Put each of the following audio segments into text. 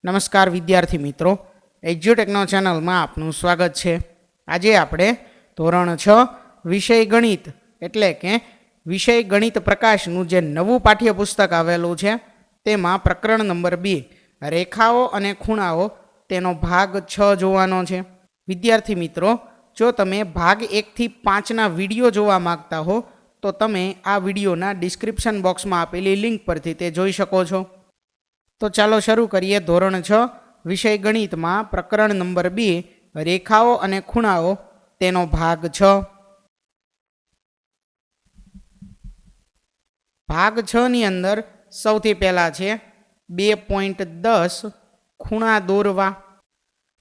નમસ્કાર વિદ્યાર્થી મિત્રો, એજ્યુટેકનો ચેનલમાં આપનું સ્વાગત છે। આજે આપણે ધોરણ 6 વિષય ગણિત એટલે કે વિષય ગણિત પ્રકાશનું જે નવું પાઠ્યપુસ્તક આવેલું છે તેમાં પ્રકરણ નંબર 2 રેખાઓ અને ખૂણાઓ તેનો ભાગ 6 જોવાનો છે। વિદ્યાર્થી મિત્રો, જો તમે ભાગ 1 થી 5ના વિડીયો જોવા માંગતા હો તો તમે આ વિડીયોના ડિસ્ક્રિપ્શન બોક્સમાં આપેલી લિંક પરથી તે જોઈ શકો છો। તો ચાલો શરૂ કરીએ ધોરણ 6 વિષય ગણિતમાં પ્રકરણ નંબર 2 રેખાઓ અને ખૂણાઓ તેનો ભાગ 6। ભાગ 6 ની અંદર સૌથી પહેલા છે 2.10 ખૂણા દોરવા।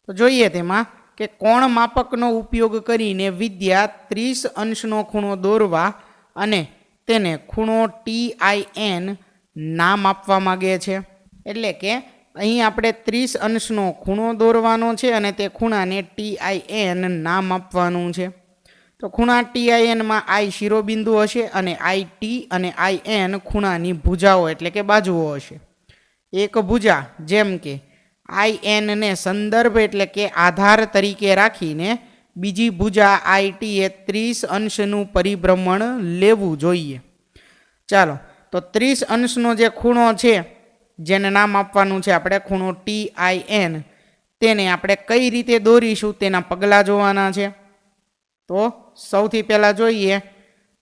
તો જોઈએ તેમાં કે કોણ માપકનો ઉપયોગ કરીને વિદ્યા 30 અંશનો ખૂણો દોરવા અને તેને ખૂણો TIN નામ આપવા માંગે છે। એટલે કે અહીં આપણે 30 અંશનો ખૂણો દોરવાનો છે અને તે ખૂણાને TIN નામ આપવાનું છે। તો ખૂણા TIN માં I શિરોબિંદુ હશે અને IT અને IN ખૂણાની ભુજાઓ એટલે કે બાજુઓ હશે। એક ભુજા જેમ કે IN ને સંદર્ભ એટલે કે આધાર તરીકે રાખીને બીજી ભુજા IT એ 30 અંશનું પરિભ્રમણ લેવું જોઈએ। ચાલો, તો 30 અંશનો જે ખૂણો છે જેને નામ આપવાનું છે આપણે ખૂણો TIN, તેને આપણે કઈ રીતે દોરીશું તેના પગલાં જોવાના છે। તો સૌથી પહેલાં જોઈએ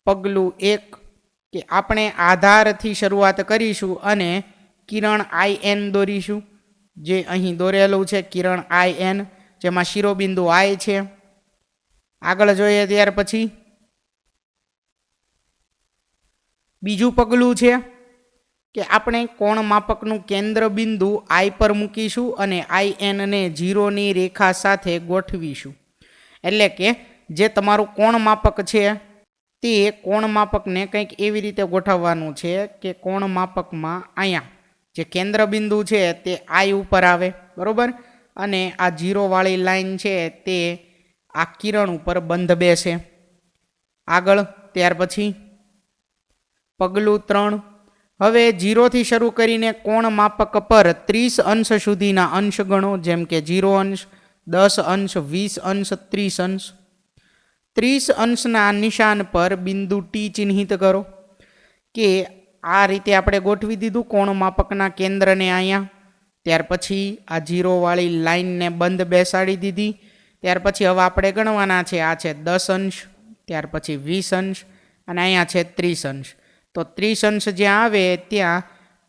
પગલું 1 કે આપણે આધારથી શરૂઆત કરીશું અને કિરણ IN દોરીશું, જે અહીં દોરેલું છે કિરણ IN, જેમાં શિરોબિંદુ I છે। આગળ જોઈએ ત્યાર પછી બીજું પગલું છે કે આપણે કોણ માપકનું કેન્દ્ર બિંદુ I પર મૂકીશું અને IN ને 0ની રેખા સાથે ગોઠવીશું। એટલે કે જે તમારું કોણ માપક છે તે કોણ માપકને કંઈક એવી રીતે ગોઠવવાનું છે કે કોણ માપકમાં અહીંયા જે કેન્દ્ર બિંદુ છે તે I ઉપર આવે, બરોબર, અને આ 0 વાળી લાઈન છે તે આ કિરણ ઉપર બંધ બેસે। આગળ ત્યાર પછી પગલું 3, હવે 0 થી શરૂ કરીને કોણ માપક પર 30 અંશ સુધીના અંશ ગણો, જેમ કે 0 અંશ, 10 અંશ, 20 અંશ, 30 અંશ। 30 અંશના નિશાન પર બિંદુ T ચિહ્નિત કરો કે આ રીતે આપણે ગોઠવી દીધું કોણ માપકના કેન્દ્રને અહીંયા। ત્યાર પછી આ 0 વાળી લાઈનને બંધ બેસાડી દીધી। ત્યાર પછી હવે આપણે ગણવાના છે, આ છે 10 અંશ, ત્યાર પછી 20 અંશ અને અહીંયા છે 30 અંશ। તો 30 અંશ જ્યાં આવે ત્યાં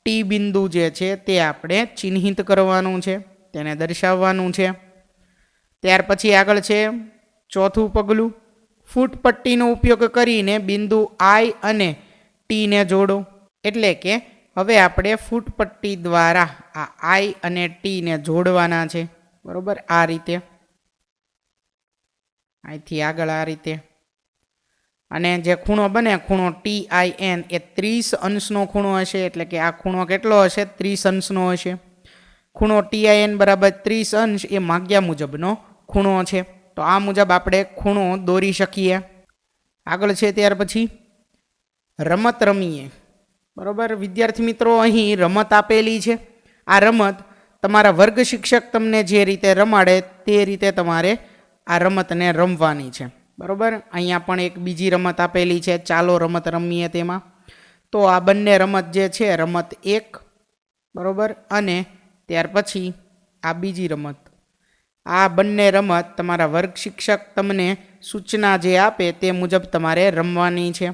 T બિંદુ જે છે તે આપણે ચિહ્નિત કરવાનું છે, તેને દર્શાવવાનું છે। ત્યાર પછી આગળ છે ચોથું પગલું, ફૂટ પટ્ટીનો ઉપયોગ કરીને બિંદુ I અને T ને જોડો। એટલે કે હવે આપણે ફૂટ પટ્ટી દ્વારા આ I અને T ને જોડવાના છે, બરોબર, આ રીતે, અહીંથી આગળ આ રીતે। અને જે ખૂણો બને ખૂણો TIN એ 30 અંશનો ખૂણો હશે, એટલે કે આ ખૂણો કેટલો હશે, 30 અંશનો હશે। ખૂણો TIN બરાબર 30 અંશ એ માગ્યા મુજબનો ખૂણો છે, તો આ મુજબ આપણે ખૂણો દોરી શકીએ। આગળ છે ત્યાર પછી રમત રમીએ, બરોબર વિદ્યાર્થી મિત્રો, અહીં રમત આપેલી છે। આ રમત તમારા વર્ગ શિક્ષક તમને જે રીતે રમાડે તે રીતે તમારે આ રમતને રમવાની છે, બરોબર। અહીંયા પણ એક બીજી રમત આપેલી છે, ચાલો રમત રમીએ તેમાં। તો આ બંને રમત જે છે રમત 1, બરોબર, અને ત્યાર પછી આ બીજી રમત, આ બંને રમત તમારા વર્ગ શિક્ષક તમને સૂચના જે આપે તે મુજબ તમારે રમવાની છે।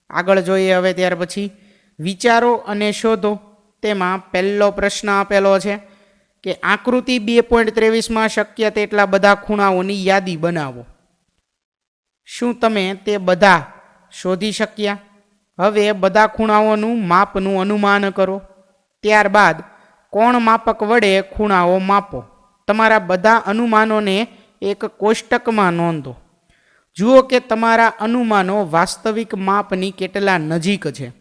આગળ જોઈએ હવે ત્યાર પછી વિચારો અને શોધો। તેમાં પહેલો પ્રશ્ન આપેલો છે કે આકૃતિ 2.23માં શક્ય તેટલા બધા ખૂણાઓની યાદી બનાવો। શું તમે તે બધા શોધી શક્યા? હવે બધા ખૂણાઓનું માપનું અનુમાન કરો। ત્યારબાદ કોણ માપક વડે ખૂણાઓ માપો। તમારા બધા અનુમાનોને એક કોષ્ટકમાં નોંધો। જુઓ કે તમારા અનુમાનો વાસ્તવિક માપની કેટલા નજીક છે।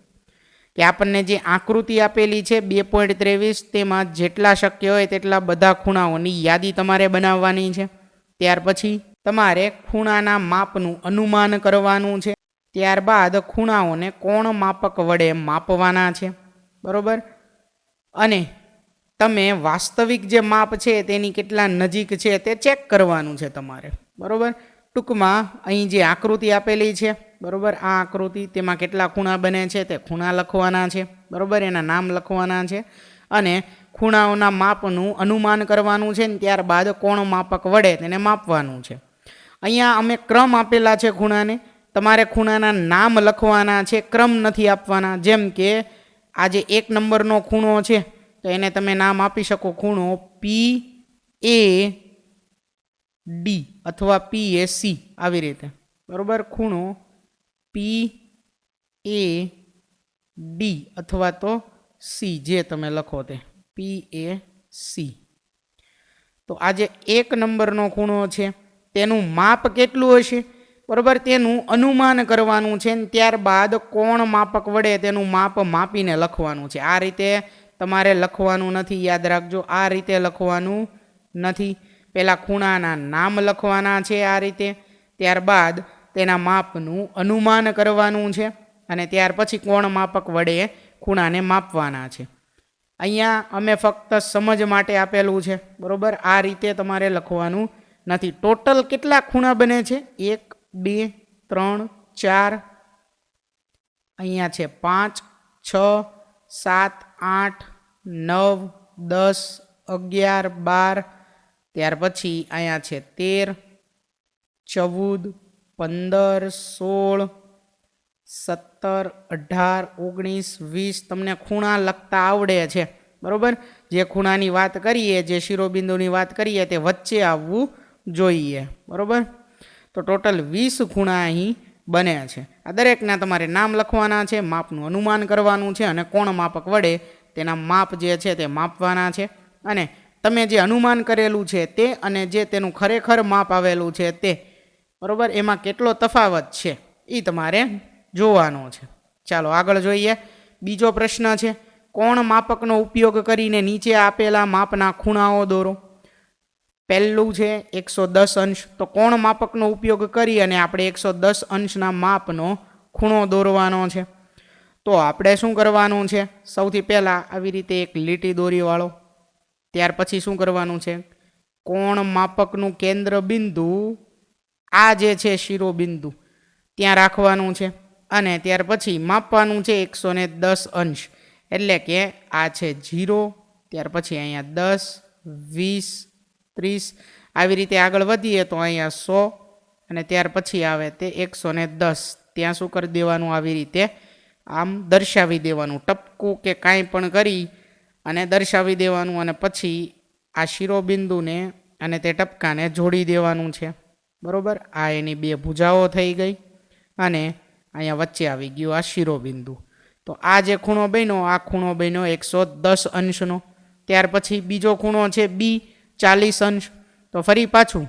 કે આપણને જે આકૃતિ આપેલી છે 2.23, તેમાં જેટલા શક્ય હોય તેટલા બધા ખૂણાઓની યાદી તમારે બનાવવાની છે। ત્યાર પછી તમારે ખૂણાના માપનું અનુમાન કરવાનું છે। ત્યારબાદ ખૂણાઓને કોણ માપક વડે માપવાના છે, બરોબર। અને તમે વાસ્તવિક જે માપ છે તેની કેટલા નજીક છે તે ચેક કરવાનું છે તમારે, બરાબર. ટૂંકમાં અહીં જે આકૃતિ આપેલી છે, બરાબર, આ આકૃતિ, તેમાં કેટલા ખૂણા બને છે તે ખૂણા લખવાના છે, બરાબર, એના નામ લખવાના છે અને ખૂણાઓના માપનું અનુમાન કરવાનું છે ને ત્યારબાદ કોણ માપક વડે તેને માપવાનું છે. અહીંયા અમે ક્રમ આપેલા છે ખૂણાને, તમારે ખૂણાના નામ લખવાના છે, ક્રમ નથી આપવાના. જેમ કે આ જે 1 નંબરનો ખૂણો છે તો એને તમે નામ આપી શકો ખૂણો PAD અથવા PAC, આવી રીતે, બરાબર. ખૂણો PAD અથવા તો C, જે તમે લખો તે PAC. તો આ જે 1 નંબરનો ખૂણો છે તેનું માપ કેટલું હશે, બરાબર, તેનું અનુમાન કરવાનું છે ને ત્યારબાદ કોણ માપક વડે તેનું માપ માપીને લખવાનું છે. આ રીતે તમારે લખવાનું નથી, યાદ રાખજો, આ રીતે લખવાનું નથી. પહેલાં ખૂણાના નામ લખવાના છે આ રીતે, ત્યારબાદ તેના માપનું અનુમાન કરવાનું છે અને ત્યાર પછી કોણ માપક વડે ખૂણાને માપવાના છે. અહીંયા અમે ફક્ત સમજ માટે આપેલું છે, બરાબર. આ રીતે તમારે લખવાનું નથી. ટોટલ કેટલા ખૂણા બને છે? 1 2 3 4, અહીંયા છે 5 6 7 8 9 10 11 12, ત્યાર પછી અહીંયા છે 13 14 15 16 17 18 19 20. તમને ખૂણા લખતા આવડે છે, બરાબર. જે ખૂણાની વાત કરીએ, જે શિરોબિંદુની વાત કરીએ તે વચ્ચે આવવું જોઈએ, બરાબર. તો ટોટલ 20 ખૂણા અહીં બને છે. આ દરેકના તમારે નામ લખવાના છે, માપનું અનુમાન કરવાનું છે અને કોણ માપક વડે તેના માપ જે છે તે માપવાના છે. અને તમે જે અનુમાન કરેલું છે તે અને જે તેનું ખરેખર માપ આવેલું છે તે, બરાબર, એમાં કેટલો તફાવત છે એ તમારે જોવાનો છે. ચાલો આગળ જોઈએ. બીજો પ્રશ્ન છે, કોણ માપકનો ઉપયોગ કરીને નીચે આપેલા માપના ખૂણાઓ દોરો. પહેલું છે 110 અંશ. તો કોણ માપકનો ઉપયોગ કરી અને આપણે 110 અંશના માપનો ખૂણો દોરવાનો છે. તો આપણે શું કરવાનું છે? સૌથી પહેલાં આવી રીતે એક લીટી દોરી વાળો. ત્યાર પછી શું કરવાનું છે? કોણ માપકનું કેન્દ્ર બિંદુ આ જે છે શિરોબિંદુ ત્યાં રાખવાનું છે અને ત્યાર પછી માપવાનું છે 110 અંશ. એટલે કે આ છે 0, ત્યાર પછી અહીંયા 10 20 30, આવી રીતે આગળ વધીએ તો અહીંયા 100 અને ત્યાર પછી આવે તે 110. ત્યાં શું કરી દેવાનું? આવી રીતે આમ દર્શાવી દેવાનું, ટપકું કે કાંઈ પણ કરી અને દર્શાવી દેવાનું અને પછી આ શિરોબિંદુને અને તે ટપકાને જોડી દેવાનું છે, બરાબર. આ એની 2 ભુજાઓ થઈ ગઈ અને અહીંયા વચ્ચે આવી ગયું આ શિરોબિંદુ. તો આ જે ખૂણો બન્યો, આ ખૂણો બન્યો 110 અંશનો. ત્યાર પછી બીજો ખૂણો છે B, 40 અંશ. તો ફરી પાછું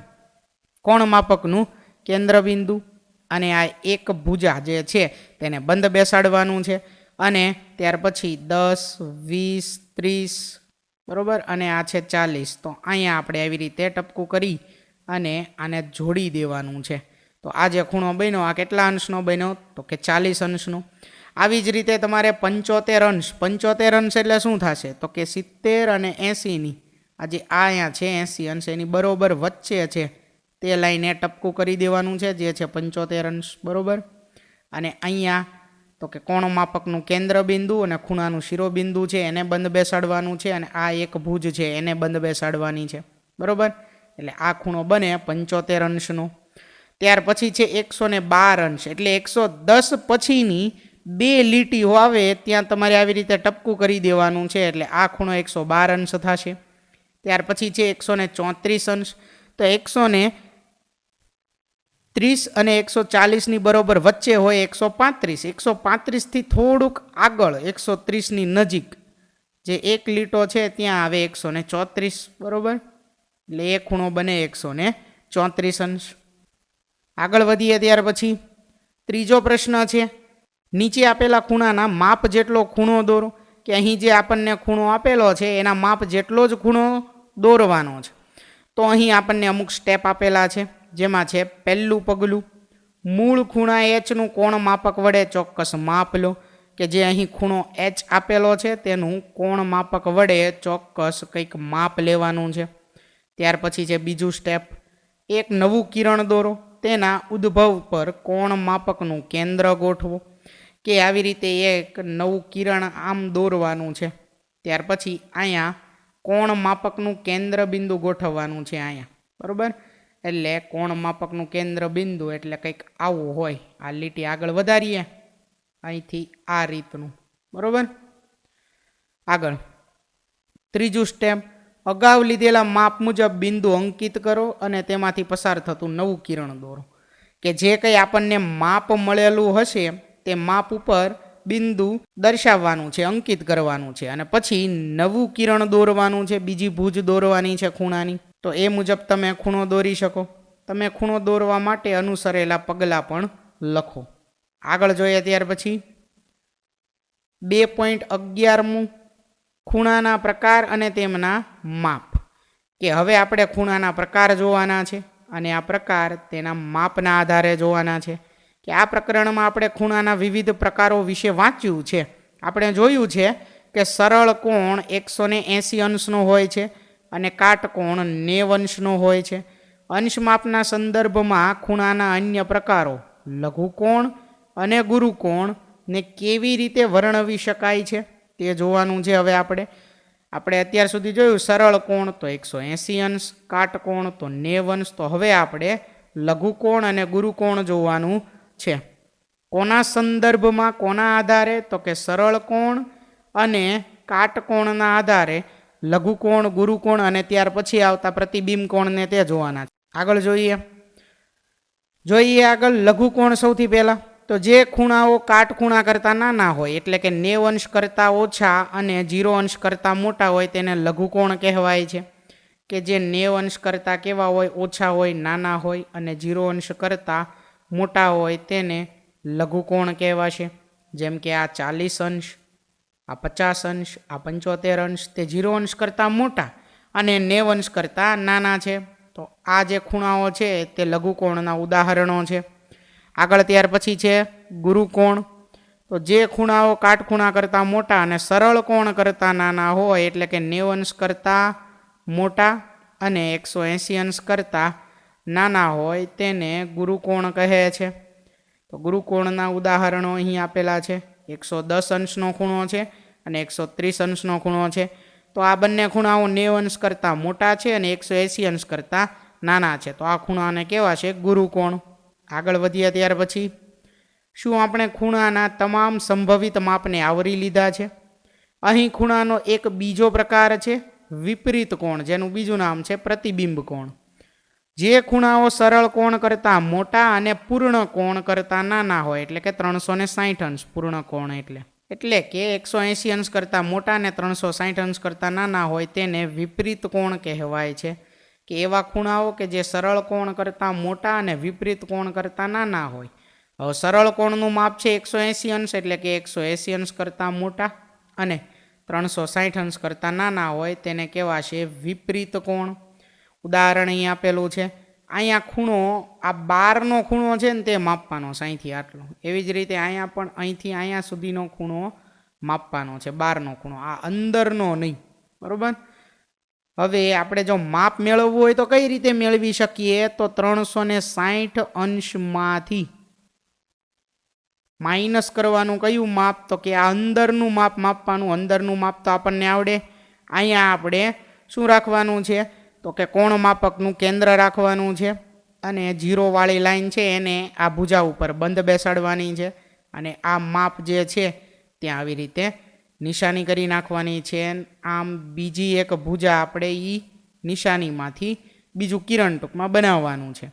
કોણ માપકનું કેન્દ્રબિંદુ અને આ એક ભુજા જે છે તેને બંધ બેસાડવાનું છે અને ત્યાર પછી 10 20 30, બરાબર, અને આ છે 40. તો અહીંયા આપણે આવી રીતે ટપકું કરી અને આને જોડી દેવાનું છે. તો આ જે ખૂણો બન્યો આ કેટલા અંશનો બન્યો? તો કે 40 અંશનો. આવી જ રીતે તમારે 75 અંશ. 75 અંશ એટલે શું થશે? તો કે 70 અને 80ની આજે આ અહીંયા છે 80 અંશ, એની બરોબર વચ્ચે છે તે લાઈને ટપકું કરી દેવાનું છે, જે છે 75 અંશ, બરાબર. અને અહીંયા તો કે કોણ માપકનું કેન્દ્ર બિંદુ અને ખૂણાનું શિરોબિંદુ છે એને બંધ બેસાડવાનું છે અને આ એક ભુજ છે એને બંધ બેસાડવાની છે, બરાબર. એટલે આ ખૂણો બને 75 અંશનો. ત્યાર પછી છે 112 અંશ. એટલે 110 પછીની 2 લીટીઓ આવે ત્યાં તમારે આવી રીતે ટપકું કરી દેવાનું છે, એટલે આ ખૂણો 112 અંશ થશે. ત્યાર પછી છે 134 અંશ. તો 130 અને 140ની બરોબર વચ્ચે હોય 135. 135થી થોડુંક આગળ 130ની નજીક જે એક લીટો છે ત્યાં આવે 134, બરોબર. એટલે એ ખૂણો બને 134 અંશ. આગળ વધીએ ત્યાર પછી ત્રીજો પ્રશ્ન છે, નીચે આપેલા ખૂણાના માપ જેટલો ખૂણો દોરો. કે અહીં જે આપણને ખૂણો આપેલો છે એના માપ જેટલો જ ખૂણો દોરવાનો છે. તો અહીં આપણને અમુક સ્ટેપ આપેલા છે, જેમાં છે પહેલું પગલું, મૂળ ખૂણા Hનું કોણ માપક વડે ચોક્કસ માપ લો. કે જે અહીં ખૂણો એચ આપેલો છે તેનું કોણ માપક વડે ચોક્કસ કંઈક માપ લેવાનું છે. ત્યાર પછી છે બીજું સ્ટેપ, એક નવું કિરણ દોરો, તેના ઉદ્ભવ પર કોણ માપકનું કેન્દ્ર ગોઠવો. કે આવી રીતે એક નવું કિરણ આમ દોરવાનું છે. ત્યાર પછી અહીંયા કોણ માપકનું કેન્દ્ર બિંદુ ગોઠવવાનું છે અહીંયા, બરાબર. એટલે કોણ માપકનું કેન્દ્ર બિંદુ એટલે કંઈક આવું હોય. આ લીટી આગળ વધારીએ અહીંથી આ રીતનું, બરાબર. આગળ ત્રીજું સ્ટેપ, અગાઉ લીધેલા માપ મુજબ બિંદુ અંકિત કરો અને તેમાંથી પસાર થતું નવું કિરણ દોરો. કે જે કંઈ આપણને માપ મળેલું હશે તે માપ ઉપર બિંદુ દર્શાવવાનું છે, અંકિત કરવાનું છે, અને પછી નવું કિરણ દોરવાનું છે, બીજી ભુજ દોરવાની છે ખૂણાની. તો એ મુજબ તમે ખૂણો દોરી શકો. તમે ખૂણો દોરવા માટે અનુસરેલા પગલાં પણ લખો. આગળ જોઈએ ત્યાર પછી 2.11મું, ખૂણાના પ્રકાર અને તેમના માપ. કે હવે આપણે ખૂણાના પ્રકાર જોવાના છે અને આ પ્રકાર તેના માપના આધારે જોવાના છે. કે આ પ્રકરણમાં આપણે ખૂણાના વિવિધ પ્રકારો વિશે વાંચ્યું છે. આપણે જોયું છે કે સરળ કોણ 180 અંશનો હોય છે અને કાટકોણ 90 અંશનો હોય છે. અંશ માપના સંદર્ભમાં ખૂણાના અન્ય પ્રકારો લઘુકોણ અને ગુરુકોણ ને કેવી રીતે વર્ણવી શકાય છે તે જોવાનું છે. હવે આપણે અત્યાર સુધી જોયું સરળ કોણ તો 180 અંશ, કાટકોણ તો 90 અંશ. તો હવે આપણે લઘુકોણ અને ગુરુકોણ જોવાનું છે. કોના સંદર્ભમાં, કોના આધારે? તો કે સરળ કોણ અને કાટકોણના આધારે લઘુકોણ, ગુરુકોણ અને ત્યાર પછી આવતા પ્રતિબિંબ કોણને તે જોવાના છે. આગળ જોઈએ આગળ લઘુકોણ. સૌથી પહેલા તો જે ખૂણાઓ કાટખૂણા કરતાં નાના હોય એટલે કે 90 અંશ કરતાં ઓછા અને 0 અંશ કરતાં મોટા હોય તેને લઘુકોણ કહેવાય છે. કે જે 90 અંશ કરતાં કેવા હોય? ઓછા હોય, નાના હોય, અને 0 અંશ કરતાં મોટા હોય તેને લઘુકોણ કહેવાશે. જેમ કે આ 40 અંશ, આ 50 અંશ, આ 75 અંશ તે 0 અંશ કરતાં મોટા અને 90 અંશ કરતાં નાના છે. તો આ જે ખૂણાઓ છે તે લઘુકોણના ઉદાહરણો છે. આગળ ત્યાર પછી છે ગુરુકોણ. તો જે ખૂણાઓ કાટખૂણા કરતાં મોટા અને સરળ કોણ કરતાં નાના હોય એટલે કે 90 અંશ કરતાં મોટા અને 180 અંશ કરતાં નાના હોય તેને ગુરુકોણ કહે છે. તો ગુરુકોણના ઉદાહરણો અહીં આપેલા છે. 110 અંશનો ખૂણો છે અને 130 અંશનો ખૂણો છે. તો આ બંને ખૂણાઓ 90 અંશ કરતાં મોટા છે અને 180 અંશ કરતાં નાના છે. તો આ ખૂણાને કહેવાશે ગુરુકોણ. આગળ વધીએ ત્યાર પછી શું આપણે ખૂણાના તમામ સંભવિત માપને આવરી લીધા છે? અહીં ખૂણાનો એક બીજો પ્રકાર છે વિપરીત કોણ, જેનું બીજું નામ છે પ્રતિબિંબ કોણ. જે ખૂણાઓ સરળ કોણ કરતાં મોટા અને પૂર્ણ કોણ કરતાં નાના હોય એટલે કે 360 અંશ પૂર્ણ કોણ એટલે કે 180 અંશ કરતાં મોટા અને 360 અંશ કરતાં નાના હોય તેને વિપરીત કોણ કહેવાય છે. કે એવા ખૂણાઓ કે જે સરળ કોણ કરતાં મોટા અને વિપરીત કોણ કરતાં નાના હોય. હવે સરળ કોણનું માપ છે 180 અંશ એટલે કે 180 અંશ કરતાં મોટા અને 360 અંશ કરતાં નાના હોય તેને કહેવાશે વિપરીત કોણ. ઉદાહરણ અહીં આપેલું છે. અહીંયા ખૂણો, આ 12નો ખૂણો છે ને તે માપવાનો છે અહીંથી આટલો. એવી જ રીતે અહીંયા પણ અહીંથી અહીંયા સુધીનો ખૂણો માપવાનો છે, 12નો ખૂણો, આ અંદરનો નહીં, બરાબર. હવે આપણે જો માપ મેળવવું હોય તો કઈ રીતે મેળવી શકીએ? તો 360 અંશમાંથી માઇનસ કરવાનું. કયું માપ? તો કે આ અંદરનું માપ માપવાનું. અંદરનું માપ તો આપણને આવડે. અહીંયા આપણે શું રાખવાનું છે? તો કે કોણ માપકનું કેન્દ્ર રાખવાનું છે અને 0 વાળી લાઈન છે એને આ ભુજા ઉપર બંધ બેસાડવાની છે અને આ માપ જે છે ત્યાં આવી રીતે નિશાની કરી નાખવાની છે. આમ બીજી એક ભુજા આપણે એ નિશાનીમાંથી બીજું કિરણ ટૂંકમાં બનાવવાનું છે.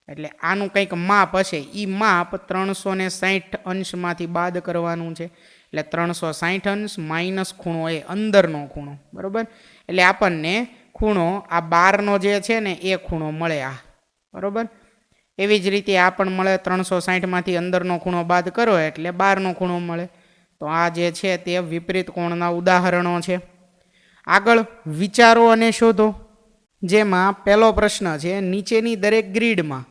એટલે આનું કંઈક માપ હશે, એ માપ 360 અંશમાંથી બાદ કરવાનું છે. એટલે 360 અંશ માઇનસ ખૂણો એ અંદરનો ખૂણો, બરાબર. એટલે આપણને ખૂણો આ 12નો જે છે ને એ ખૂણો મળે આ, બરાબર. એવી જ રીતે આ પણ મળે. 360માંથી અંદરનો ખૂણો બાદ કરો એટલે 12નો ખૂણો મળે. તો આ જે છે તે વિપરીત કોણના ઉદાહરણો છે. આગળ વિચારો અને શોધો. જેમાં પહેલો પ્રશ્ન છે, નીચેની દરેક ગ્રીડમાં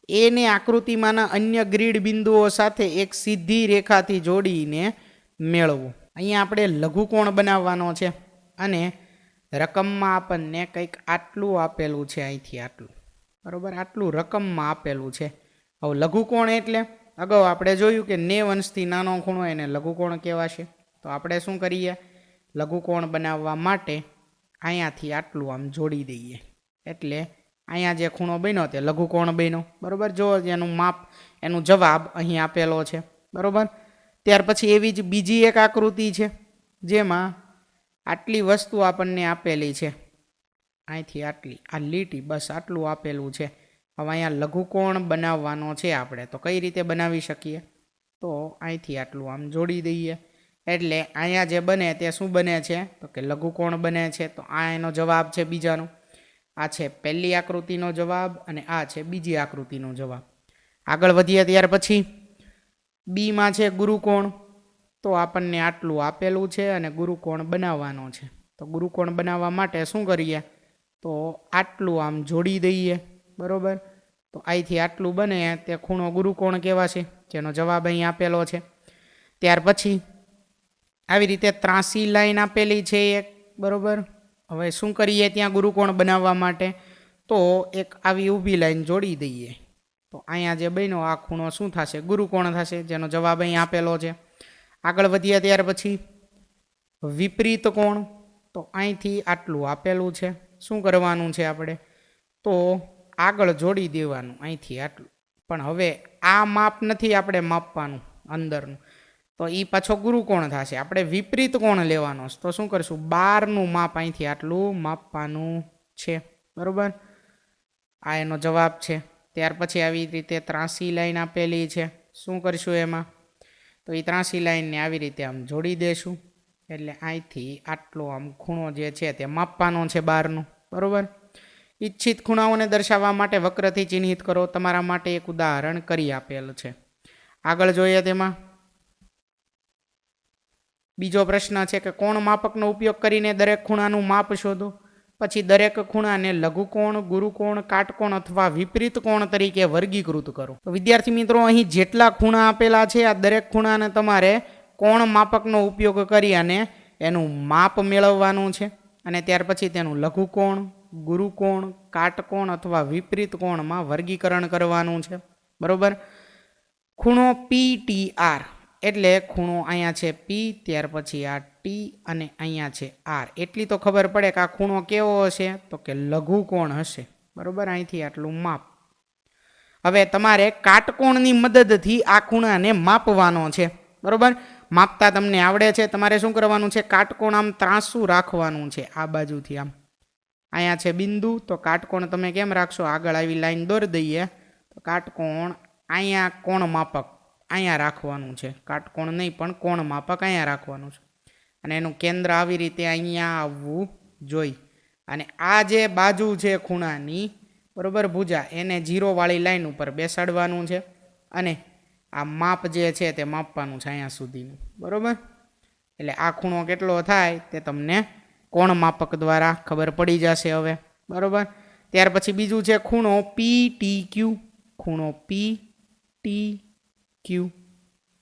એને આકૃતિમાંના અન્ય ગ્રીડ બિંદુઓ સાથે એક સીધી રેખાથી જોડીને મેળવવું. અહીંયા આપણે લઘુકોણ બનાવવાનો છે અને રકમમાં આપણને કંઈક આટલું આપેલું છે, અહીંથી આટલું, બરાબર, આટલું રકમમાં આપેલું છે. હવે લઘુકોણ એટલે અગાઉ આપણે જોયું કે 90 અંશથી નાનો ખૂણો એને લઘુકોણ કહેવાશે. તો આપણે શું કરીએ, લઘુકોણ બનાવવા માટે અહીંયાથી આટલું આમ જોડી દઈએ, એટલે અહીંયા જે ખૂણો બન્યો તે લઘુકોણ બન્યો, બરાબર. જો એનું માપ, એનો જવાબ અહીં આપેલો છે, બરાબર. ત્યાર પછી એવી જ બીજી એક આકૃતિ છે જેમાં આટલી વસ્તુ આપણને આપેલી છે, અહીંથી આટલી આ લીટી, બસ આટલું આપેલું છે. હવે અહીંયા લઘુકોણ બનાવવાનો છે આપણે, તો કઈ રીતે બનાવી શકીએ, તો અહીંથી આટલું આમ જોડી દઈએ, એટલે અહીંયા જે બને તે શું બને છે, તો કે લઘુકોણ બને છે. તો આ એનો જવાબ છે બીજાનો. આ છે પહેલી આકૃતિનો જવાબ અને આ છે બીજી આકૃતિનો જવાબ. આગળ વધીએ ત્યાર પછી બીમાં છે ગુરુકોણ. તો આપણને આટલું આપેલું છે અને ગુરુકોણ બનાવવાનો છે. તો ગુરુકોણ બનાવવા માટે શું કરીએ, તો આટલું આમ જોડી દઈએ, બરાબર. તો અહીંથી આટલું બને તે ખૂણો ગુરુકોણ કહેવાશે, જેનો જવાબ અહીં આપેલો છે. ત્યાર પછી આવી રીતે ત્રાસી લાઈન આપેલી છે એક, બરાબર. હવે શું કરીએ ત્યાં ગુરુકોણ બનાવવા માટે, તો એક આવી ઊભી લાઈન જોડી દઈએ. તો અહીંયા જે બન્યો આ ખૂણો શું થશે, ગુરુકોણ થશે, જેનો જવાબ અહીં આપેલો છે. આગળ વધીએ ત્યાર પછી વિપરીત કોણ. તો અહીંથી આટલું આપેલું છે, શું કરવાનું છે આપણે, તો આગળ જોડી દેવાનું અહીંથી આટલું. પણ હવે આ માપ નથી આપણે માપવાનું અંદરનું, તો એ પાછો ગુરુકોણ થશે. આપણે વિપરીત કોણ લેવાનો, તો શું કરશું, 12નું માપ અહીંથી આટલું માપવાનું છે, બરાબર. આ એનો જવાબ છે. ત્યાર પછી આવી રીતે ત્રાસી લાઈન આપેલી છે, શું કરશું એમાં, તો એ ત્રાસી લાઈનને આવી રીતે આમ જોડી દેશું, એટલે અહીંથી આટલો આમ ખૂણો જે છે તે માપવાનો છે 12નું, બરાબર. ઈચ્છિત ખૂણાઓને દર્શાવવા માટે વક્રથી ચિહ્નિત કરો. તમારા માટે એક ઉદાહરણ કરી આપેલ છે. આગળ જોઈએ તેમાં બીજો પ્રશ્ન છે કે કોણ માપકનો ઉપયોગ કરીને દરેક ખૂણાનું માપ શોધો. પછી દરેક ખૂણાને લઘુકોણ, ગુરુકોણ, કાટકોણ અથવા વિપરીત કોણ તરીકે વર્ગીકૃત કરો. તો વિદ્યાર્થી મિત્રો, અહીં જેટલા ખૂણા આપેલા છે આ દરેક ખૂણાને તમારે કોણ માપકનો ઉપયોગ કરી અને એનું માપ મેળવવાનું છે, અને ત્યાર પછી તેનું લઘુકોણ, ગુરુકોણ, કાટકોણ અથવા વિપરીત કોણમાં વર્ગીકરણ કરવાનું છે, બરાબર. ખૂણો PTR એટલે ખૂણો અહીંયા છે P, ત્યાર પછી આ T અને અહીંયા છે R. એટલી તો ખબર પડે કે આ ખૂણો કેવો હશે, તો કે લઘુકોણ હશે, બરાબર. અહીંથી આટલું માપ. હવે તમારે કાટકોણની મદદથી આ ખૂણાને માપવાનો છે, બરાબર. માપતા તમને આવડે છે. તમારે શું કરવાનું છે, કાટકોણ આમ ત્રાસું રાખવાનું છે આ બાજુથી આમ. અહીંયા છે બિંદુ, તો કાટકોણ તમે કેમ રાખશો, આગળ આવી લાઈન દોરી દઈએ, તો કાટકોણ અહીંયા કોણ માપક અહીંયા રાખવાનું છે, કાટકોણ નહીં પણ કોણ માપક અહીંયા રાખવાનું છે, અને એનું કેન્દ્ર આવી રીતે અહીંયા આવવું જોઈએ. અને આ જે બાજુ છે ખૂણાની, બરાબર, ભુજા, એને 0 વાળી લાઈન ઉપર બેસાડવાનું છે, અને આ માપ જે છે તે માપવાનું છે અહીંયા સુધીનું, બરાબર. એટલે આ ખૂણો કેટલો થાય તે તમને કોણ માપક દ્વારા ખબર પડી જશે હવે, બરાબર. ત્યાર પછી બીજું છે ખૂણો PTQ. ખૂણો PTQ,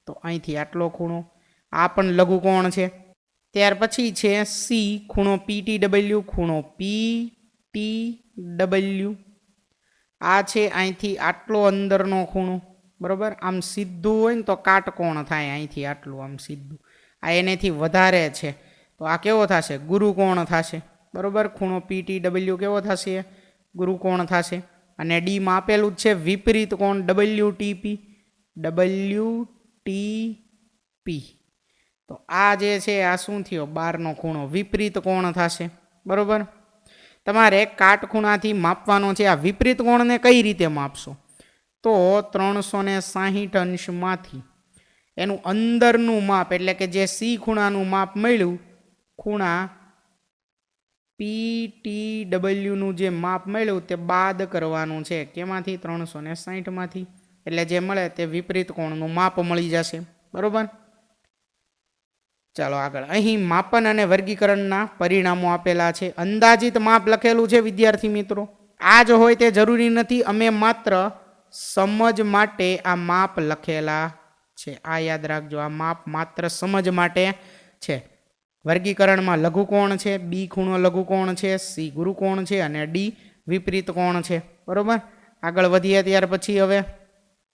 તો અહીંથી આટલો ખૂણો, આ પણ લઘુકોણ છે. ત્યાર પછી છે C, ખૂણો PTW. ખૂણો PTW આ છે અહીંથી આટલો અંદરનો ખૂણો, બરાબર. આમ સીધું હોય ને તો કાટકોણ થાય, અહીંથી આટલું આમ સીધું. આ એનેથી વધારે છે તો આ કેવો થશે, ગુરુકોણ થશે, બરાબર. ખૂણો PTW કેવો થશે, ગુરુકોણ થશે. અને ડીમાં આપેલું જ છે વિપરીત કોણ WTP. તો આ જે છે આ શું થયો, 12નો ખૂણો વિપરીત કોણ થશે, બરાબર. તમારે કાટખૂણાથી માપવાનો છે. આ વિપરીત કોણને કઈ રીતે માપશો, તો 360 અંશમાંથી એનું અંદરનું માપ, એટલે કે જે C ખૂણાનું માપ મળ્યું, ખૂણા PTWનું જે માપ મળ્યું તે બાદ કરવાનું છે. કેમાંથી, 360માંથી. એટલે જે મળે તે વિપરીત કોણનું માપ મળી જશે, બરાબર. ચાલો આગળ. અહીં માપન અને વર્ગીકરણના પરિણામો આપેલા છે. અંદાજિત માપ લખેલું છે વિદ્યાર્થી મિત્રો. આ જ હોય તે જરૂરી નથી, અમે માત્ર સમજ માટે આ માપ લખેલા છે. આ યાદ રાખજો, આ માપ માત્ર સમજ માટે છે. વર્ગીકરણમાં લઘુકોણ છે, બી ખૂણો લઘુકોણ છે, સી ગુરુકોણ છે અને ડી વિપરીત કોણ છે. બરોબર, આગળ વધીએ ત્યાર પછી હવે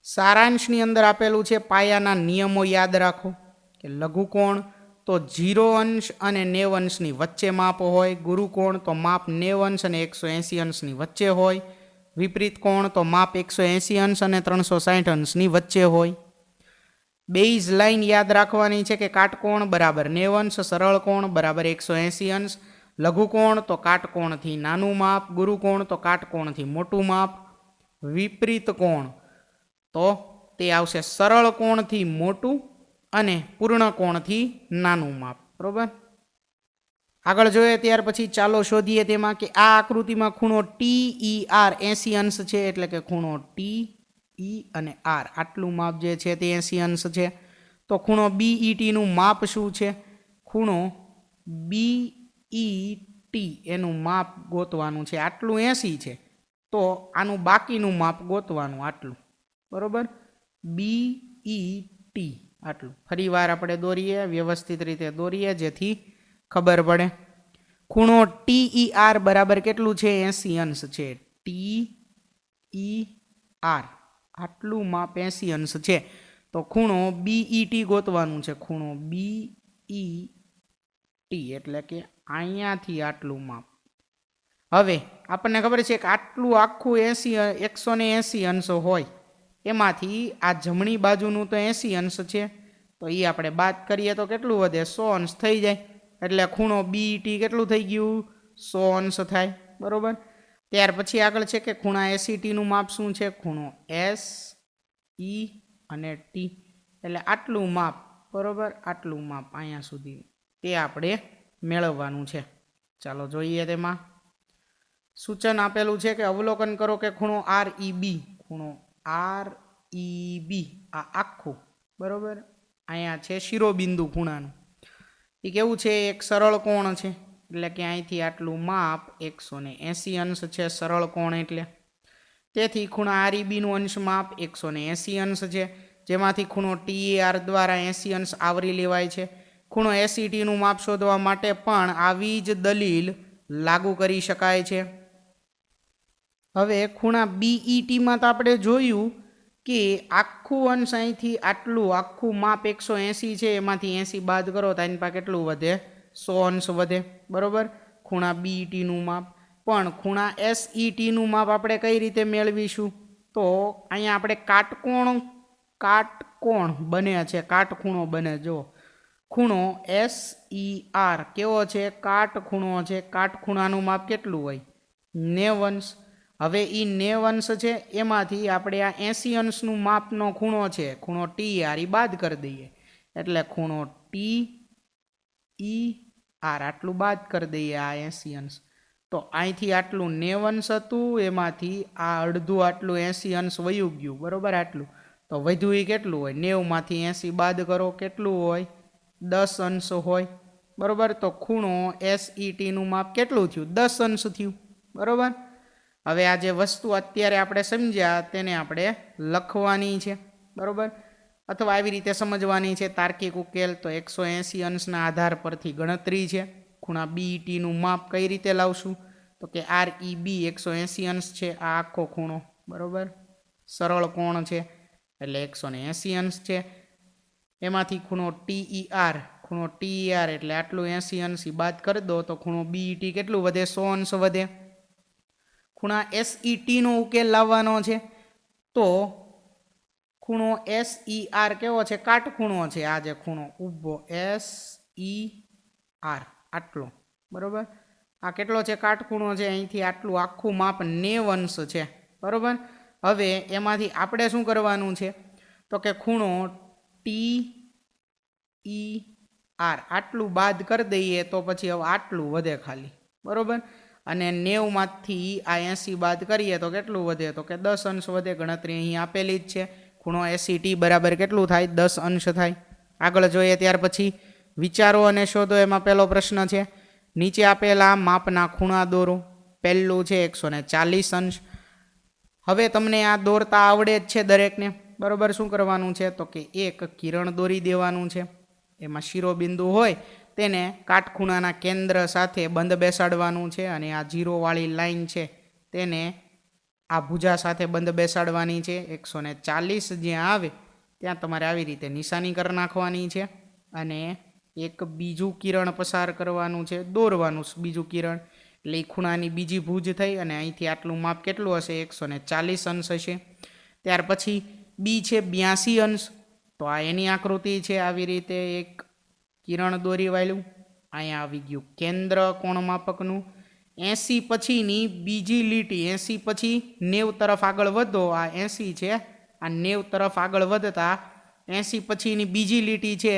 સારાંશની અંદર આપેલું છે પાયાના નિયમો યાદ રાખો કે લઘુકોણ તો 0 અંશ અને 90 અંશની વચ્ચે માપ હોય, ગુરુકોણ તો માપ 90 અંશ અને 180 અંશની વચ્ચે હોય, વિપરીત કોણ તો માપ 180 અંશ અને 360 અંશની વચ્ચે હોય. બેઝ લાઈન યાદ રાખવાની છે કે કાટકોણ બરાબર 90 અંશ, સરળ કોણ બરાબર 180 અંશ, લઘુકોણ તો કાટકોણથી નાનું માપ, ગુરુકોણ તો કાટકોણથી મોટું માપ, વિપરીત કોણ તો તે આવશે સરળ કોણથી મોટું અને પૂર્ણ કોણથી નાનું માપ. બરોબર, આગળ જોઈએ ત્યાર પછી ચાલો શોધીએ તેમાં કે આ આકૃતિમાં ખૂણો TER 80 અંશ છે, એટલે કે ખૂણો TE અને R આટલું માપ જે છે તે 80 અંશ છે. તો ખૂણો BET નું માપ શું છે? ખૂણો BET એનું માપ ગોતવાનું છે. આટલું 80 છે તો આનું બાકીનું માપ ગોતવાનું આટલું. બરોબર, BET આટલું. ફરી વાર આપણે દોરીએ, વ્યવસ્થિત રીતે દોરીએ જેથી ખબર પડે. ખૂણો TER બરાબર કેટલું છે? 80 અંશ છે. TER આટલું માપ 80 અંશ છે. તો ખૂણો BET ગોતવાનું છે. ખૂણો BET એટલે કે અહીંયાથી આટલું માપ. હવે આપણને ખબર છે કે આટલું આખું 180 અંશ હોય, એમાંથી આ જમણી બાજુનું તો 80 અંશ છે, તો એ આપણે બાદ કરીએ તો કેટલું વધે? 100 અંશ થઈ જાય. એટલે ખૂણો BET કેટલું થઈ ગયું? 100 અંશ થાય. બરોબર, ત્યાર પછી આગળ છે કે ખૂણા SET નું માપ શું છે? ખૂણો SE અને T એટલે આટલું માપ. બરોબર, આટલું માપ અહીંયા સુધી તે આપણે મેળવવાનું છે. ચાલો જોઈએ, તેમાં સૂચન આપેલું છે કે અવલોકન કરો કે ખૂણો REB, ખૂણો REB આ આખું બરોબર અહીંયા છે શિરોબિંદુ ખૂણાનું, એ કેવું છે? એક સરળ કોણ છે, એટલે કે અહીંથી આટલું માપ 180 અંશ છે સરળ કોણ એટલે. તેથી ખૂણા REB નું અંશ માપ 180 અંશ છે, જેમાંથી ખૂણો TER દ્વારા 80 અંશ આવરી લેવાય છે. ખૂણો SET નું માપ શોધવા માટે પણ આવી જ દલીલ લાગુ કરી શકાય છે. હવે ખૂણા BET માં તો આપણે જોયું કે આખું અંશ અહીંથી આટલું આખું માપ 180 છે, એમાંથી 80 બાદ કરો તો આની પાસે કેટલું વધે? 100 અંશ વધે. બરોબર, ખૂણા BET નું માપ. પણ ખૂણા SET નું માપ આપણે કઈ રીતે મેળવીશું? તો અહીંયા આપણે કાટકોણ બને છે, કાટખૂણો બને. જો ખૂણો SER કેવો છે? કાટખૂણો છે. કાટખૂણાનું માપ કેટલું હોય? 90 અંશ. હવે એ 90 અંશ છે, એમાંથી આપણે આ 80 અંશનું માપનો ખૂણો છે, ખૂણો TER, એ બાદ કરી દઈએ. એટલે ખૂણો TER આટલું બાદ કરી દઈએ, આ 80 અંશ. તો અહીંથી આટલું 90 અંશ હતું, એમાંથી આ અડધું આટલું 80 અંશ વયું ગયું. બરોબર, આટલું તો વધ્યું એ કેટલું હોય? 90 માંથી 80 બાદ કરો, કેટલું હોય? 10 અંશ હોય. બરોબર, તો ખૂણો SET નું માપ કેટલું થયું? 10 અંશ થયું. બરોબર, હવે આ જે વસ્તુ અત્યારે આપણે સમજ્યા તેને આપણે લખવાની છે. બરોબર, અથવા આવી રીતે સમજવાની છે તાર્કિક ઉકેલ. તો 180 અંશના આધાર પરથી ગણતરી છે. ખૂણા BET નું માપ કઈ રીતે લાવશું? તો કે REB 180 અંશ છે, આ આખો ખૂણો. બરોબર, સરળ કોણ છે એટલે 180 અંશ છે. એમાંથી ખૂણો TER એટલે આટલું 80 અંશ બાદ કરી દો તો ખૂણો BET કેટલું વધે? 100 અંશ વધે. ખૂણા SET નો ઉકેલ લાવવાનો છે, તો ખૂણો SER કેવો છે? કાટખૂણો છે. આ જે ખૂણો ઊભો SER આટલો. બરોબર, આ કેટલો છે? કાટખૂણો છે. અહીંથી આટલું આખું માપ 90 અંશ છે. બરોબર, હવે એમાંથી આપણે શું કરવાનું છે? તો કે ખૂણો TER આટલું બાદ કરી દઈએ તો પછી હવે આટલું વધે ખાલી. બરોબર, અને 90 માંથી આ 80 બાદ કરીએ તો કેટલું વધે? તો કે 10 અંશ વધે. ગણતરી અહીં આપેલી જ છે. ખૂણો SET બરાબર કેટલું થાય? 10 અંશ થાય. આગળ જોઈએ ત્યાર પછી વિચારો અને શોધો. એમાં પહેલો પ્રશ્ન છે, નીચે આપેલા માપના ખૂણા દોરો. પહેલું છે 140 અંશ. હવે તમને આ દોરતા આવડે જ છે દરેકને. બરોબર. શું કરવાનું છે તો કે એક કિરણ દોરી દેવાનું છે. એમાં શિરોબિંદુ હોય તેને કાટખૂણાના કેન્દ્ર સાથે બંધ બેસાડવાનું છે અને આ જીરોવાળી લાઈન છે તેને આ ભુજા સાથે બંધ બેસાડવાની છે. 140 જ્યાં આવે ત્યાં તમારે આવી રીતે નિશાની કરી નાખવાની છે અને એક બીજું કિરણ પસાર કરવાનું છે, દોરવાનું બીજું કિરણ, એટલે ખૂણાની બીજી ભુજ થઈ અને અહીંથી આટલું માપ કેટલું હશે 140 અંશ હશે. ત્યાર પછી બી છે 82 અંશ, તો આ એની આકૃતિ છે. આવી રીતે એક કિરણ દોરી વાળ્યું, અહીંયા આવી ગયું કેન્દ્ર કોણ માપકનું. 80 પછીની બીજી લીટી, 80 પછી 90 તરફ આગળ વધો, આ 80 છે, આ 90 તરફ આગળ વધતા 80 પછીની બીજી લીટી છે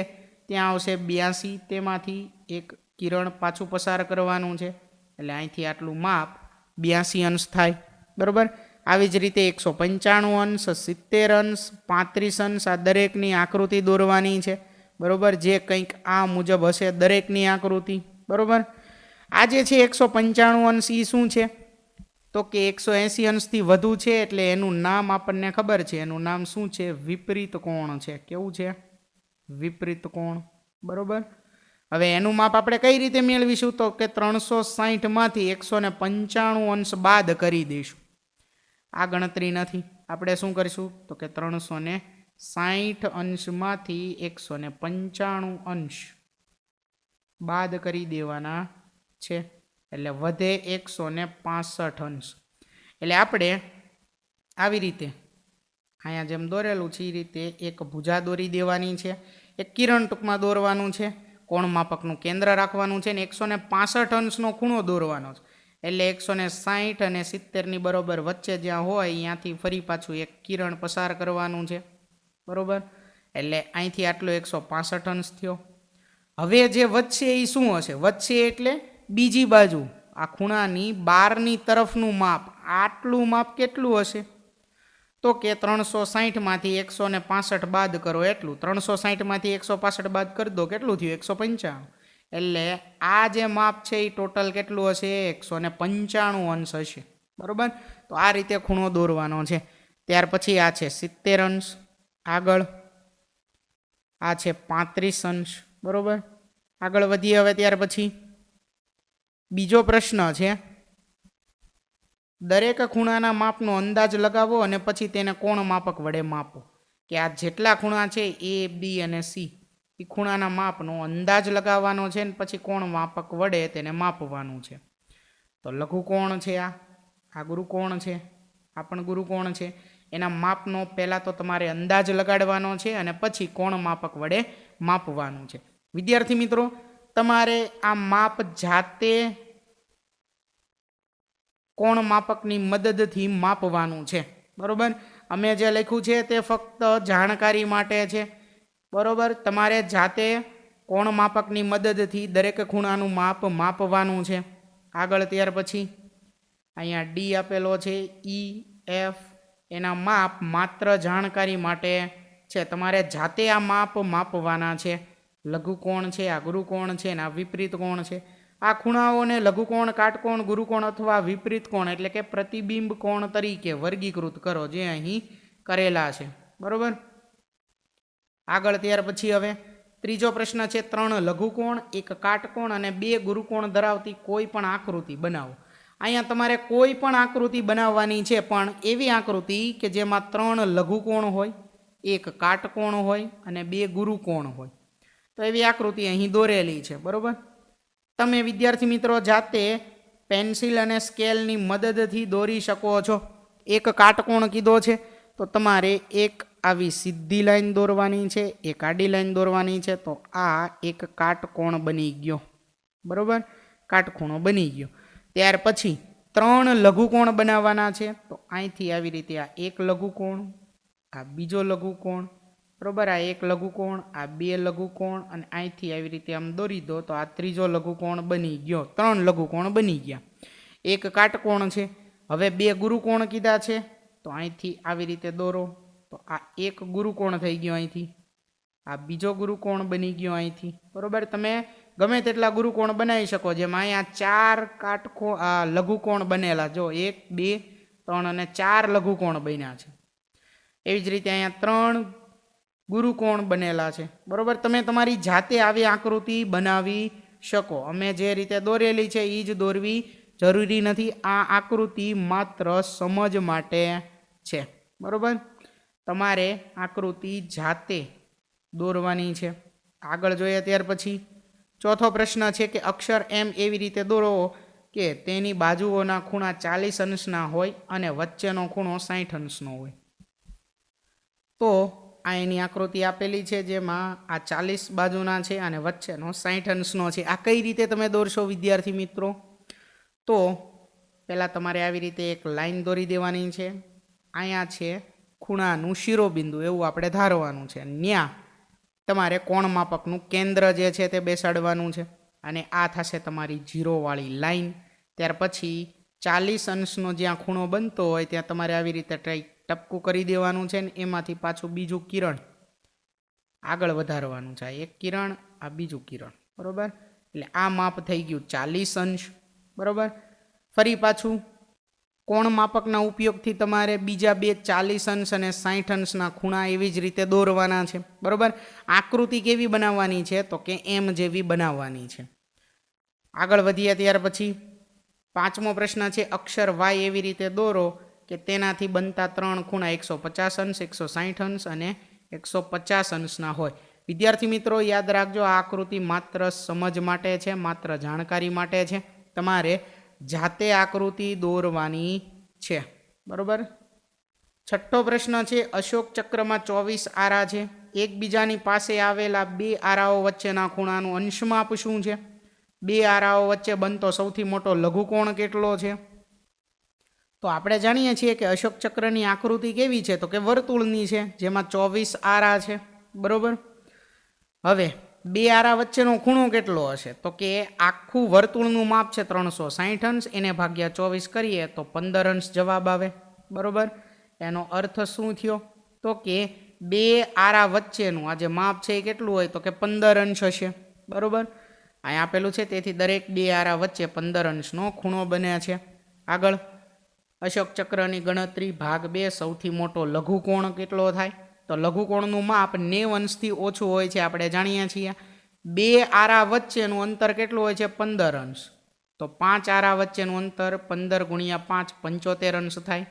ત્યાં આવશે 82, તેમાંથી એક કિરણ પાછું પસાર કરવાનું છે, એટલે અહીંથી આટલું માપ 82 અંશ થાય. બરાબર. આવી જ રીતે 195 અંશ, 70 અંશ, 35 અંશ, આ દરેકની આકૃતિ દોરવાની છે. બરાબર. જે કંઈક આ મુજબ હશે દરેકની આકૃતિ. બરાબર. આ જે છે 195 અંશ એ શું છે તો કે 180 અંશથી વધુ છે, એટલે એનું નામ આપણને ખબર છે. એનું નામ શું છે? વિપરીત કોણ છે. કેવું છે? વિપરીત કોણ. બરાબર. હવે એનું માપ આપણે કઈ રીતે મેળવીશું તો કે 360માંથી 195 અંશ બાદ કરી દઈશું. આ ગણતરી નથી. આપણે શું કરીશું તો કે 360 અંશમાંથી 195 અંશ બાદ કરી દેવાના છે, એટલે વધે 165 અંશ. એટલે આપણે આવી રીતે અહીંયા જેમ દોરેલું છે એ રીતે એક ભુજા દોરી દેવાની છે, એક કિરણ ટૂંકમાં દોરવાનું છે, કોણ માપકનું કેન્દ્ર રાખવાનું છે ને 165 અંશનો ખૂણો દોરવાનો છે. એટલે 160 અને 70ની બરોબર વચ્ચે જ્યાં હોય અહીંયાથી ફરી પાછું એક કિરણ પસાર કરવાનું છે. બરોબર. એટલે અહીંથી આટલો 165 અંશ થયો. હવે જે વચ્ચે એ શું હશે? વચ્ચે એટલે બીજી બાજુ આ ખૂણાની બહારની તરફનું માપ. આટલું માપ કેટલું હશે તો કે 360માંથી 165 બાદ કરો એટલું. 360માંથી 165 બાદ કરી દો, કેટલું થયું? 195. એટલે આ જે માપ છે એ ટોટલ કેટલું હશે? 195 અંશ હશે. બરાબર. તો આ રીતે ખૂણો દોરવાનો છે. ત્યાર પછી આ છે 70 અંશ. આગળ આ છે 35 અંશ. બરાબર. આગળ વધીએ હવે. ત્યાર પછી બીજો પ્રશ્ન છે, દરેક ખૂણાના માપનો અંદાજ લગાવો અને પછી તેને કોણ માપક વડે માપો. કે આ જેટલા ખૂણા છે એ, બી અને સી, એ ખૂણાના માપનો અંદાજ લગાવવાનો છે ને પછી કોણ માપક વડે તેને માપવાનું છે. તો લઘુ કોણ છે, આ ગુરુકોણ છે, આ પણ ગુરુકોણ છે. એના માપનો પહેલાં તો તમારે અંદાજ લગાડવાનો છે અને પછી કોણ માપક વડે માપવાનું છે. વિદ્યાર્થી મિત્રો, તમારે આ માપ જાતે કોણ માપકની મદદથી માપવાનું છે. બરોબર. અમે જે લખ્યું છે તે ફક્ત જાણકારી માટે છે. બરોબર. તમારે જાતે કોણ માપકની મદદથી દરેક ખૂણાનું માપ માપવાનું છે. આગળ ત્યાર પછી અહીંયા ડી આપેલો છે, ઈ, એફ, એના માપ માત્ર જાણકારી માટે છે. તમારે જાતે આ માપ માપવાના છે. લઘુ કોણ છે, આ ગુરુકોણ છે અને આ વિપરીત કોણ છે. આ ખૂણાઓને લઘુકોણ, કાટકોણ, ગુરુકોણ અથવા વિપરીત કોણ એટલે કે પ્રતિબિંબ કોણ તરીકે વર્ગીકૃત કરો, જે અહીં કરેલા છે. બરોબર. આગળ ત્યાર પછી હવે ત્રીજો પ્રશ્ન છે, 3 લઘુકોણ, 1 કાટકોણ અને 2 ગુરુકોણ ધરાવતી કોઈ પણ આકૃતિ બનાવો. અહીંયા તમારે કોઈ પણ આકૃતિ બનાવવાની છે, પણ એવી આકૃતિ કે જેમાં 3 લઘુકોણ હોય, 1 કાટકોણ હોય અને 2 ગુરુકોણ હોય. તો એવી આકૃતિ અહીં દોરેલી છે. બરોબર. તમે વિદ્યાર્થી મિત્રો જાતે પેન્સિલ અને સ્કેલની મદદથી દોરી શકો છો. એક કાટકોણ કીધો છે તો તમારે એક આવી સીધી લાઈન દોરવાની છે, એક આડી લાઈન દોરવાની છે. તો આ એક કાટકોણ બની ગયો. બરોબર. કાટખૂણો બની ગયો. ત્યાર પછી 3 લઘુકોણ બનાવવાના છે. તો અહીંથી આવી રીતે આ એક લઘુકોણ, આ બીજો લઘુકોણ, બરોબર, આ એક લઘુકોણ, આ 2 લઘુકોણ અને અહીંથી આવી રીતે આમ દોરી દો તો આ ત્રીજો લઘુકોણ બની ગયો. 3 લઘુકોણ બની ગયા. એક કાટકોણ છે. હવે 2 ગુરુકોણ કીધા છે તો અહીંથી આવી રીતે દોરો તો આ એક ગુરુકોણ થઈ ગયો અહીંથી, આ બીજો ગુરુકોણ બની ગયો અહીંથી. બરોબર. તમે ગમે તેટલા ગુરુકોણ બનાવી શકો. જેમાં અહીંયા 4 કાટકોણ, આ લઘુકોણ બનેલા, જો 1, 2, 3 અને 4 લઘુકોણ બન્યા છે. એવી જ રીતે અહીંયા 3 ગુરુકોણ બનેલા છે, બરોબર. તમે તમારી જાતે આવી આકૃતિ બનાવી શકો. અમે જે રીતે દોરેલી છે એ જ દોરવી જરૂરી નથી. આ આકૃતિ માત્ર સમજ માટે છે, બરોબર. તમારે આકૃતિ જાતે દોરવાની છે. આગળ જોઈએ ત્યાર પછી ચોથો પ્રશ્ન છે કે અક્ષર એમ એવી રીતે દોરો કે તેની બાજુઓના ખૂણા 40 અંશના હોય અને વચ્ચેનો ખૂણો 60 અંશનો હોય. તો આ એની આકૃતિ આપેલી છે જેમાં આ 40 બાજુના છે અને વચ્ચેનો 60 અંશનો છે. આ કઈ રીતે તમે દોરશો વિદ્યાર્થી મિત્રો? તો પહેલાં તમારે આવી રીતે એક લાઈન દોરી દેવાની છે. અહીંયા છે ખૂણાનું શિરોબિંદુ, એવું આપણે ધારવાનું છે. ત્યાં તમારે કોણ માપકનું કેન્દ્ર જે છે તે બેસાડવાનું છે અને આ થશે તમારી 0 વાળી લાઈન. ત્યાર પછી 40 અંશનો જ્યાં ખૂણો બનતો હોય ત્યાં તમારે આવી રીતે ટપકું કરી દેવાનું છે ને એમાંથી પાછું બીજું કિરણ આગળ વધારવાનું છે. એક કિરણ, આ બીજું કિરણ, બરોબર. એટલે આ માપ થઈ ગયું 40 અંશ, બરોબર. ફરી પાછું કોણ માપકના ઉપયોગથી તમારે બીજા બે 40 અંશ અને 60 અંશના ખૂણા એવી જ રીતે દોરવાના છે, બરોબર. આકૃતિ કેવી બનાવવાની છે? તો કે એમ જેવી બનાવવાની છે. આગળ વધીએ ત્યાર પછી પાંચમો પ્રશ્ન છે અક્ષર વાય એવી રીતે દોરો કે તેનાથી બનતા 3 ખૂણા 150 અંશ, 160 અંશ અને 150 અંશના હોય. વિદ્યાર્થી મિત્રો યાદ રાખજો, આ આકૃતિ માત્ર સમજ માટે છે, માત્ર જાણકારી માટે છે. તમારે જાતે આકૃતિ દોરવાની છે, બરોબર. છઠ્ઠો પ્રશ્ન છે અશોક ચક્રમાં 24 આરા છે. એકબીજાની પાસે આવેલા 2 આરાઓ વચ્ચેના ખૂણાનું અંશમાપ શું છે? 2 આરાઓ વચ્ચે બનતો સૌથી મોટો લઘુકોણ કેટલો છે? તો આપણે જાણીએ છીએ કે અશોક ચક્રની આકૃતિ કેવી છે? તો કે વર્તુળની છે જેમાં 24 આરા છે, બરોબર. હવે 2 આરા વચ્ચેનો ખૂણો કેટલો હશે? તો કે આખું વર્તુળનું માપ છે 360 અંશ, એને ભાગ્યા 24 કરીએ તો 15 અંશ જવાબ આવે, બરોબર. એનો અર્થ શું થયો? તો કે 2 આરા વચ્ચેનું આ જે માપ છે એ કેટલું હોય? તો કે 15 અંશ હશે, બરોબર. અહીં આપેલું છે તેથી દરેક 2 આરા વચ્ચે 15 અંશનો ખૂણો બને છે. આગળ અશોક ચક્રની ગણતરી ભાગ 2 સૌથી મોટો લઘુકોણ કેટલો થાય? તો લઘુકોણનું માપ 90 અંશથી ઓછું હોય છે, આપણે જાણીએ છીએ. 2 આરા વચ્ચેનું અંતર કેટલું હોય છે? 15 અંશ. તો 5 આરા વચ્ચેનું અંતર 15 ગુણ્યા 5 75 અંશ થાય.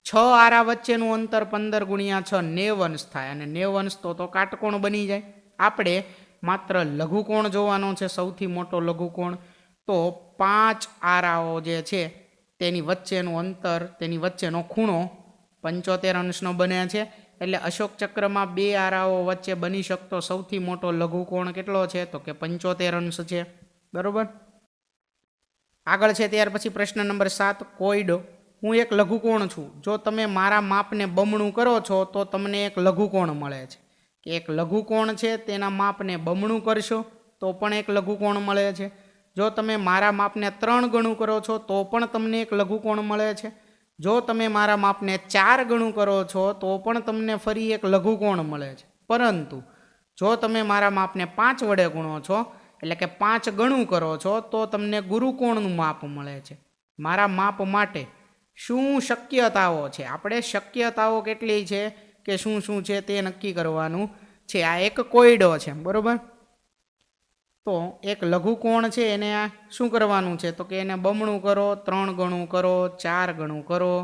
6 આરા વચ્ચેનું અંતર 15 ગુણ્યા 6 90 અંશ થાય અને 90 અંશ તો કાટકોણ બની જાય. આપણે માત્ર લઘુકોણ જોવાનો છે, સૌથી મોટો લઘુકોણ. તો 5 આરાઓ જે છે તેની વચ્ચેનું અંતર, તેની વચ્ચેનો ખૂણો 75 અંશનો બને છે. એટલે અશોક ચક્રમાં 2 આરાઓ વચ્ચે બની શકતો સૌથી મોટો લઘુકોણ કેટલો છે? તો કે 75 અંશ છે, બરોબર. આગળ છે ત્યાર પછી પ્રશ્ન નંબર 7 કોઈડ. હું એક લઘુકોણ છું. જો તમે મારા માપને બમણું કરો છો તો તમને એક લઘુકોણ મળે છે. કે એક લઘુકોણ છે તેના માપને બમણું કરશો તો પણ એક લઘુકોણ મળે છે. જો તમે મારા માપને 3 ગણું કરો છો તો પણ તમને એક લઘુકોણ મળે છે. જો તમે મારા માપને 4 ગણું કરો છો તો પણ તમને ફરી એક લઘુકોણ મળે છે. પરંતુ જો તમે મારા માપને 5 વડે ગુણો છો, એટલે કે 5 ગણું કરો છો, તો તમને ગુરુકોણનું માપ મળે છે. મારા માપ માટે શું શક્યતાઓ છે? આપણે શક્યતાઓ કેટલી છે કે શું શું છે તે નક્કી કરવાનું છે. આ એક કોયડો છે, બરોબર. તો એક લઘુકોણ છે એને શું કરવાનું છે? તો કે એને બમણું કરો, 3 ગણું કરો, 4 ગણું કરો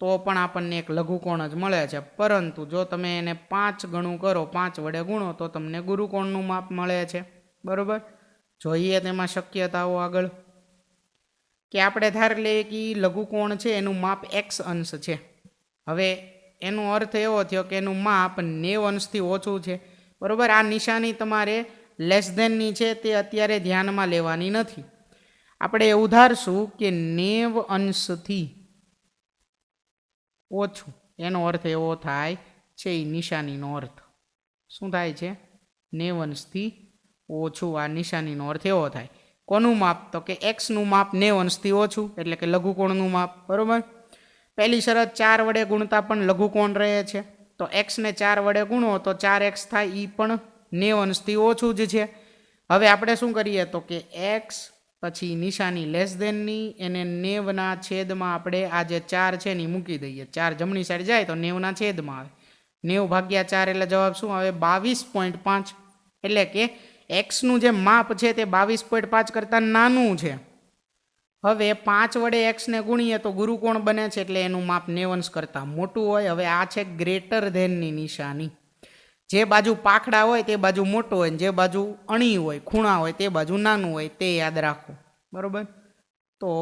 તો પણ આપણને એક લઘુકોણ જ મળે છે. પરંતુ જો તમે એને 5 ગણું કરો, 5 વડે ગુણો તો તમને ગુરુકોણનું માપ મળે છે, બરોબર. જોઈએ તેમાં શક્યતાઓ આગળ. કે આપણે ધારી લઈએ કે લઘુકોણ છે એનું માપ x અંશ છે. હવે એનો અર્થ એવો થયો કે એનું માપ 90 અંશથી ઓછું છે, બરોબર. આ નિશાની તમારે લેસ ધેનની છે તે અત્યારે ધ્યાનમાં લેવાની નથી. આપણે એવું ધારશું કે 90 અંશથી ઓછું, એનો અર્થ એવો થાય છે, એ નિશાનીનો અર્થ શું થાય છે? 90 અંશથી ઓછું. આ નિશાનીનો અર્થ એવો થાય. કોનું માપ? તો કે એક્સનું માપ 90 અંશથી ઓછું, એટલે કે લઘુકોણનું માપ, બરોબર. પહેલી શરત 4 વડે ગુણતા પણ લઘુકોણ રહે છે. તો એક્સને 4 વડે ગુણો તો 4x થાય, એ પણ 90 અંશથી ઓછું જ છે. હવે આપણે શું કરીએ? તો કે એક્સ પછી નિશાની લેસ ધેનની, એને 90ના છેદમાં આપણે આ જે 4 છે ને મૂકી દઈએ. 4 જમણી સાઈડ જાય તો 90ના છેદમાં આવે. 90 ભાગ્યા 4 એટલે જવાબ શું આવે? 22.5. એટલે કે એક્સનું જે માપ છે તે 22.5 કરતાં નાનું છે. હવે 5 વડે એક્સને ગુણીએ તો ગુરુકોણ બને છે, એટલે એનું માપ 90 અંશ કરતાં મોટું હોય. હવે આ છે ગ્રેટર ધેનની નિશાની. જે બાજુ પાખડા હોય તે બાજુ મોટો હોય, જે બાજુ અણી હોય, ખૂણા હોય તે બાજુ નાનું હોય, તે યાદ રાખો. બરાબર. તો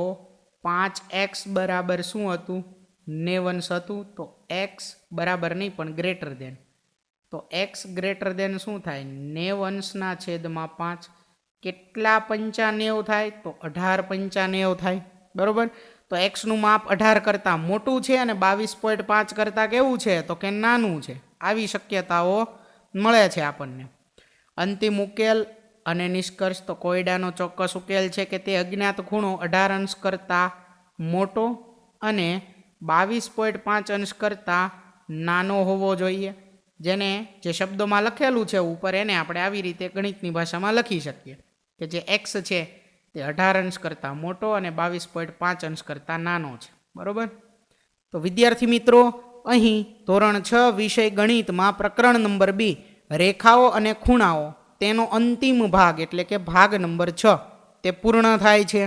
5x બરાબર શું હતું? 90 અંશ હતું. તો એક્સ બરાબર નહીં પણ ગ્રેટર ધેન. તો એક્સ ગ્રેટર ધેન શું થાય? 90 અંશના છેદમાં 5. કેટલા 95 થાય? તો 18 થાય. બરાબર. તો એક્સનું માપ 18 કરતાં મોટું છે અને 22.5 કરતાં કેવું છે? તો કે નાનું છે. આવી શક્યતાઓ મળે છે આપણને. અંતિમ ઉકેલ અને નિષ્કર્ષ. તો કોયડાનો ચોક્કસ ઉકેલ છે કે તે અજ્ઞાત ખૂણો 18 અંશ કરતાં મોટો અને 22.5 અંશ કરતાં નાનો હોવો જોઈએ. જેને જે શબ્દોમાં લખેલું છે ઉપર એને આપણે આવી રીતે ગણિતની ભાષામાં લખી શકીએ કે જે એક્સ છે તે 18 અંશ કરતાં મોટો અને 22.5 અંશ કરતાં નાનો છે. બરાબર. તો વિદ્યાર્થી મિત્રો, અહીં ધોરણ 6 વિષય ગણિતમાં પ્રકરણ નંબર 2 રેખાઓ અને ખૂણાઓ તેનો અંતિમ ભાગ એટલે કે ભાગ નંબર 6 તે પૂર્ણ થાય છે.